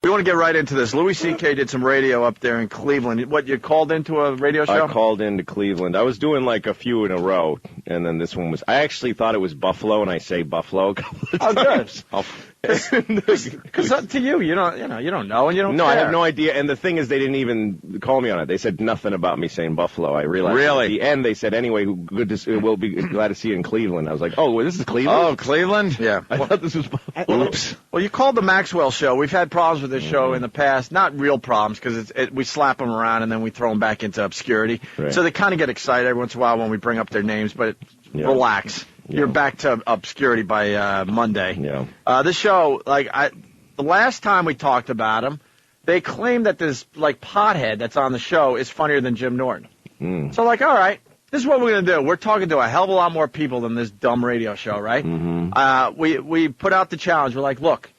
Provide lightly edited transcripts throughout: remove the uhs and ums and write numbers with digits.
We want to get right into this. Louis C.K. did some radio up there in Cleveland. What, you called into a radio show? I called into Cleveland. I was doing like a few in a row, and then this one was... I actually thought it was Buffalo, and I say Buffalo a couple of times. Oh, good. Because to you don't know, and you don't care. No, I have no idea. And the thing is, they didn't even call me on it. They said nothing about me saying Buffalo. I realized. Really? At the end, they said, anyway, we'll be glad to see you in Cleveland. I was like, oh, well, this is Cleveland? Oh, Cleveland? Yeah. I thought this was Buffalo. Oops. Well, you called the Maxwell show. We've had problems with this show in the past. Not real problems, because we slap them around and then we throw them back into obscurity. Right. So they kind of get excited every once in a while when we bring up their names, but relax. Yeah. You're back to obscurity by Monday. Yeah. This show, the last time we talked about him, they claimed that this pothead that's on the show is funnier than Jim Norton. So all right, this is what we're going to do. We're talking to a hell of a lot more people than this dumb radio show, right? Mm-hmm. We put out the challenge. We're like, look,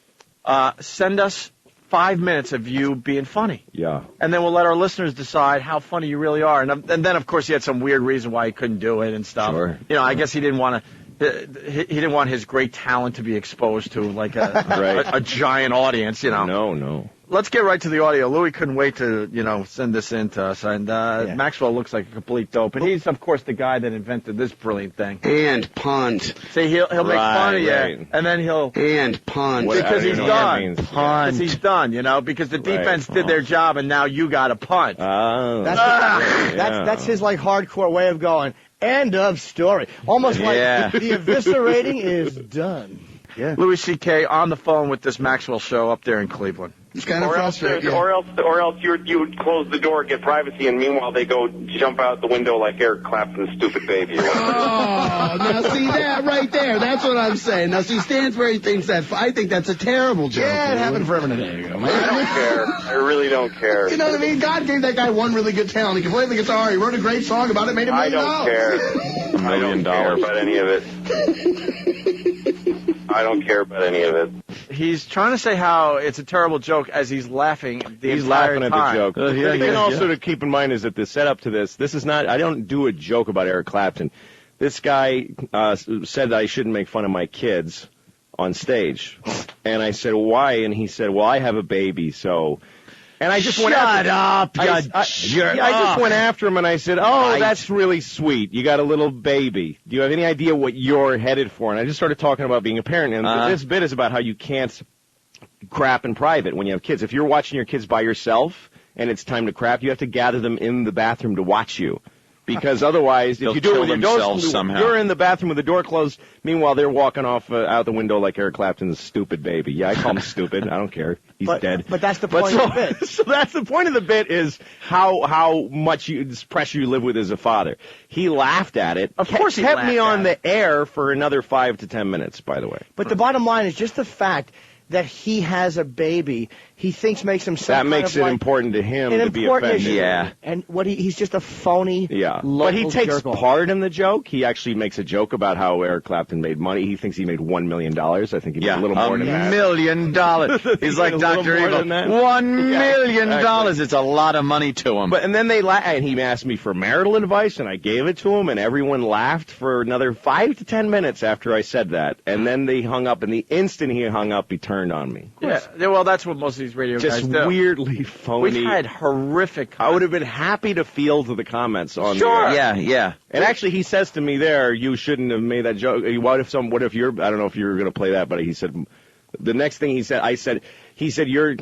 send us 5 minutes of you being funny. Yeah. And then we'll let our listeners decide how funny you really are. And then, of course, he had some weird reason why he couldn't do it and stuff. Sure. I guess he didn't want his great talent to be exposed to a giant audience, No. Let's get right to the audio. Louis couldn't wait to, send this in to us. And Maxwell looks like a complete dope. And he's, of course, the guy that invented this brilliant thing. And punt. See, he'll make fun of you. And then he'll... And punt. Because he's done. Punt. Because he's done, because the defense did their job and now you got to punt. Oh. That's his, hardcore way of going. End of story. Almost like the eviscerating is done. Yeah. Louis C.K. on the phone with this Maxwell show up there in Cleveland. It's kind of frustrating. Or else you would close the door, get privacy, and meanwhile they go jump out the window like Eric Clapton's stupid baby. Oh, now see that right there. That's what I'm saying. Now see, Stansbury thinks that. I think that's a terrible joke. Yeah, it happened for a minute. There you go, man. I don't care. I really don't care. You know what I mean? God gave that guy one really good talent. He can play the guitar. He wrote a great song about it. Made $1 million. I don't care. I don't care about any of it. I don't care about any of it. He's trying to say how it's a terrible joke as he's laughing He's laughing at the joke. The thing also to keep in mind is that the setup to this is not, I don't do a joke about Eric Clapton. This guy said that I shouldn't make fun of my kids on stage. And I said, why? And he said, well, I have a baby, so... And I just went after him. I just went after him and I said, oh, that's really sweet. You got a little baby. Do you have any idea what you're headed for? And I just started talking about being a parent. And this bit is about how you can't crap in private when you have kids. If you're watching your kids by yourself and it's time to crap, you have to gather them in the bathroom to watch you. Because otherwise, if you do it with your doors, you're in the bathroom with the door closed. Meanwhile, they're walking off out the window like Eric Clapton's stupid baby. Yeah, I call him stupid. I don't care. He's dead. But that's the point of the bit. So that's the point of the bit is how much pressure you live with as a father. He laughed at it. Of course he kept me on the air for another 5 to 10 minutes, by the way. But the bottom line is just the fact that he has a baby, he thinks makes him that makes it important to him to be offended. Yeah. And he's just a phony. Yeah. But he takes part in the joke. He actually makes a joke about how Eric Clapton made money. He thinks he made $1 million. I think he made a little more than that. $1 million. He's like Dr. Evil. $1 million. It's a lot of money to him. And then and he asked me for marital advice, and I gave it to him, and everyone laughed for another 5 to 10 minutes after I said that. And then they hung up, and the instant he hung up, he turned on me. Yeah, well, that's what most of these radio guys do. Just weirdly phony. We've had horrific... I would have been happy to field the comments on there. Yeah. And actually, he says to me there, you shouldn't have made that joke. What if you're... I don't know if you were going to play that, but he said... The next thing he said,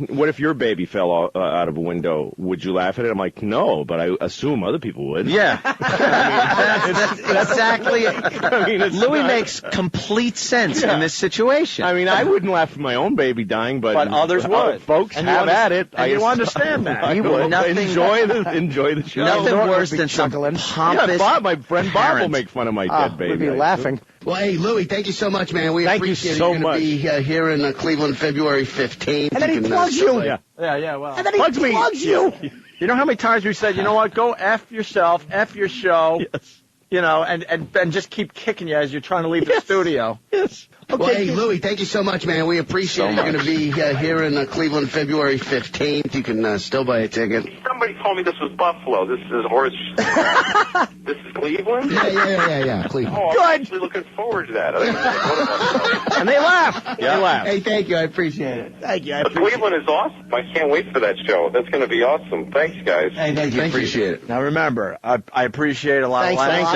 what if your baby fell out of a window? Would you laugh at it? I'm like, no, but I assume other people would. Yeah. That's exactly it. Louis makes complete sense in this situation. I mean, I wouldn't laugh at my own baby dying, but others would. Folks have at it. And you understand that. You would. Enjoy the show. Nothing worse than some pompous my friend Bob will make fun of my dead baby. We'd be laughing. Well, hey, Louis, thank you so much, man. We appreciate so you going to be here in Cleveland February 15th. And then he plugs you. Yeah, well. And then he plugs you. You know how many times we said, you know what, go F yourself, F your show. Yes. And just keep kicking you as you're trying to leave the studio. Yes. Okay, well, hey, Louis, thank you so much, man. We appreciate you going to be here in Cleveland February 15th. You can still buy a ticket. somebody told me this was Buffalo. This is horse. This is Cleveland? Yeah, Cleveland. Oh, I'm actually looking forward to that. And they laugh. Yeah. They laugh. Hey, thank you. I appreciate it. Thank you. Cleveland is awesome. I can't wait for that show. That's going to be awesome. Thanks, guys. Hey, thank you. Appreciate it. Now remember, I appreciate a lot. Thanks, Thank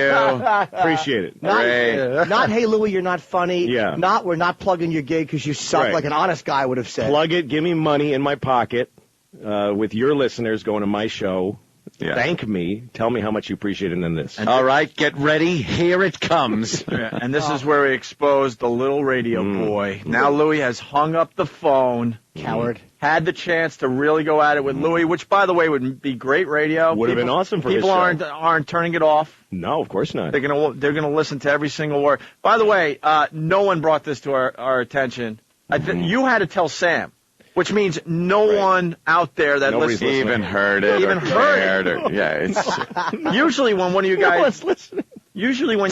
you. Appreciate it. Not, hey, Louie, you're not funny. Yeah. We're not plugging your gig because you suck, Right. like an honest guy would have said. Plug it. Give me money in my pocket with your listeners going to my show. Yeah. Thank me. Tell me how much you appreciate it in this. All right, get ready. Here it comes. And this is where we exposed the little radio boy. Now Louie has hung up the phone. Coward. Had the chance to really go at it with Louie, which, by the way, would be great radio. Would have been awesome for his people show. aren't turning it off. No, of course not. They're gonna listen to every single word. By the way, no one brought this to our attention. You had to tell Sam, which means no one out there that Nobody's listens Even heard it. Even heard it. Yeah, it's Usually when one of you No guys one's listening. Usually when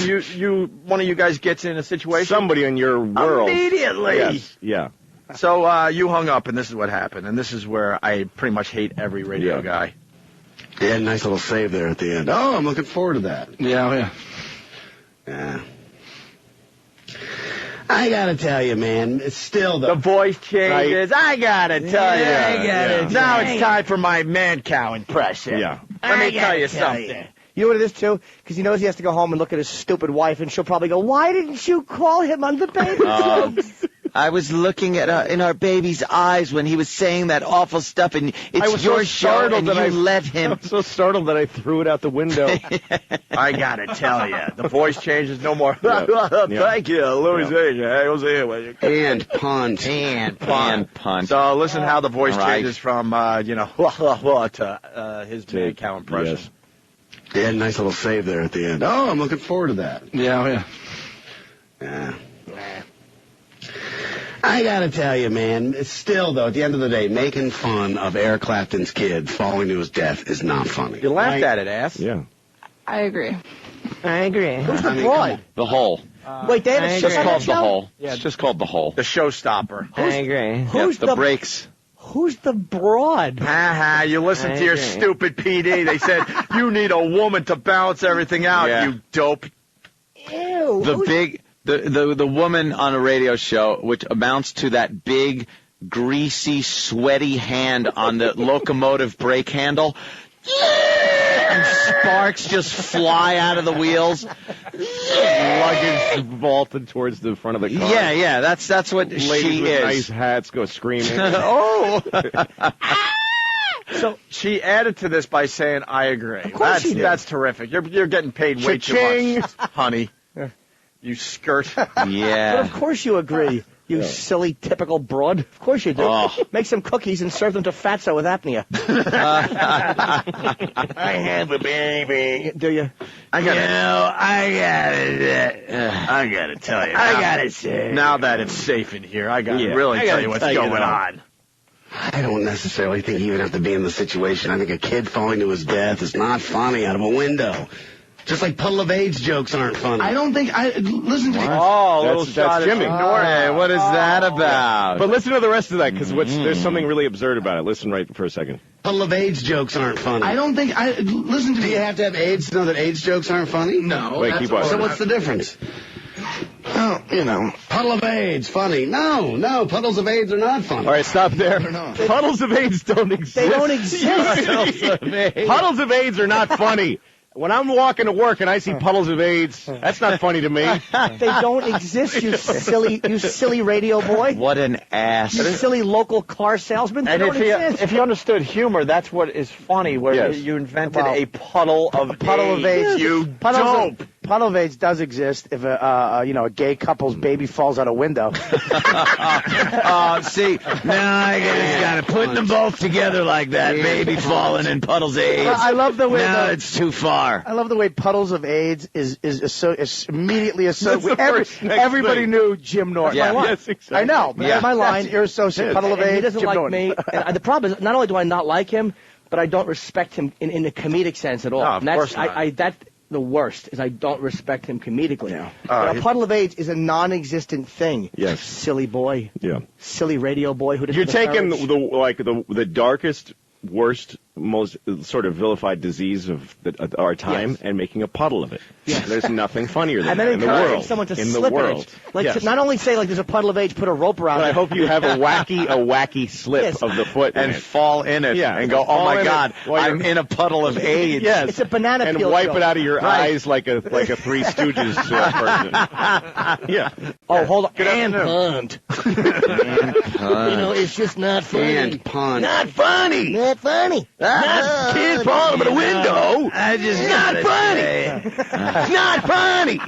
one of you guys gets in a situation, Somebody in your world. immediately. Yes. Yeah. So you hung up, and this is what happened. And this is where I pretty much hate every radio guy. Yeah, nice little save there at the end. Oh, I'm looking forward to that. Yeah. I gotta tell you, man, it's still The voice changes. I gotta tell you. Now it's time for my man cow impression. Yeah. Let me tell you something. You know what it is, too? Because he knows he has to go home and look at his stupid wife, and she'll probably go, why didn't you call him on the baby? I was looking at in our baby's eyes when he was saying that awful stuff, and it's your show, and you let him. I was so startled that I threw it out the window. I gotta tell you, the voice changes no more. Thank you, Louis. Hey, we'll see you. and punt. And punt. So listen how the voice changes from to his man cow impression. Yes. Yeah, nice little save there at the end. Oh, I'm looking forward to that. Yeah. I gotta tell you, man, it's still, though, at the end of the day, making fun of Eric Clapton's kid falling to his death is not funny. You laughed at it, ass. Yeah. I agree. Who's the broad? The Hole. Wait, they had a It's show just on called that The show? Hole. Yeah. It's just called The Hole. The showstopper. I agree. Who's the breaks? Who's the broad? You listen to your stupid PD. They said you need a woman to balance everything out, you dope. Ew. The woman on a radio show, which amounts to that big, greasy, sweaty hand on the locomotive brake handle, and sparks just fly out of the wheels. Luggage vaulted towards the front of the car. Yeah, that's what Ladies she with is. nice hats go screaming. So she added to this by saying, "I agree." That's terrific. You're getting paid way Cha-ching. too much, honey. You skirt. Yeah. But of course you agree, you silly, typical broad. Of course you do. Make some cookies and serve them to Fatso with apnea. I have a baby. Do you? I gotta tell you. I gotta say. Now that it's safe in here, I gotta really tell you what's going on. I don't necessarily think you even have to be in the situation. I think a kid falling to his death is not funny out of a window. Just like puddle of AIDS jokes aren't funny. I don't think. Listen to me. Oh, little shot that's Jimmy. Hey, what is that about? But listen to the rest of that, because there's something really absurd about it. Listen right for a second. Puddle of AIDS jokes aren't funny. I don't think. Listen to me. Do you have to have AIDS to know that AIDS jokes aren't funny? No. Wait, keep on. So what's the difference? Well, puddle of AIDS, funny. No, puddles of AIDS are not funny. All right, stop there. Puddles of AIDS don't exist. They don't exist. Puddles of AIDS are not funny. When I'm walking to work and I see puddles of AIDS, that's not funny to me. They don't exist, you silly radio boy. What an ass. You silly local car salesman. They And don't exist. if you understood humor, that's what is funny, where you invented a puddle of AIDS. You dope. Puddle of AIDS does exist if a gay couple's baby falls out a window. See, now I just got to put them both together like that. Baby falling in puddles of AIDS. I love the way No, it's too far. I love the way puddles of AIDS is immediately associated. Everybody knew Jim Norton. Yeah. Yes, exactly. I know, but my line, you're associated. Puddle of AIDS, He doesn't Jim like Norton. me. And the problem is, not only do I not like him, but I don't respect him in a comedic sense at all. No, of course not. That's the worst, is I don't respect him comedically. Yeah. A puddle of AIDS is a non-existent thing. Yes. Silly boy. Yeah. Silly radio boy who didn't. You're taking the darkest, worst most sort of vilified disease of our time and making a puddle of it. Yes. There's nothing funnier than that in the world. Someone to in slip the world. In it. Like to not only say like there's a puddle of age, put a rope around it. I hope you have a wacky slip of the foot and fall in it and go, oh my God, I'm in a puddle of AIDS. Yes. It's a banana peel and wipe joke. it out of your eyes like a Three Stooges person. Yeah. Oh, hold on. And punned. You know, it's just not funny. And punned. Not funny. Not funny. Not kids falling in the window. I just not funny. Not funny.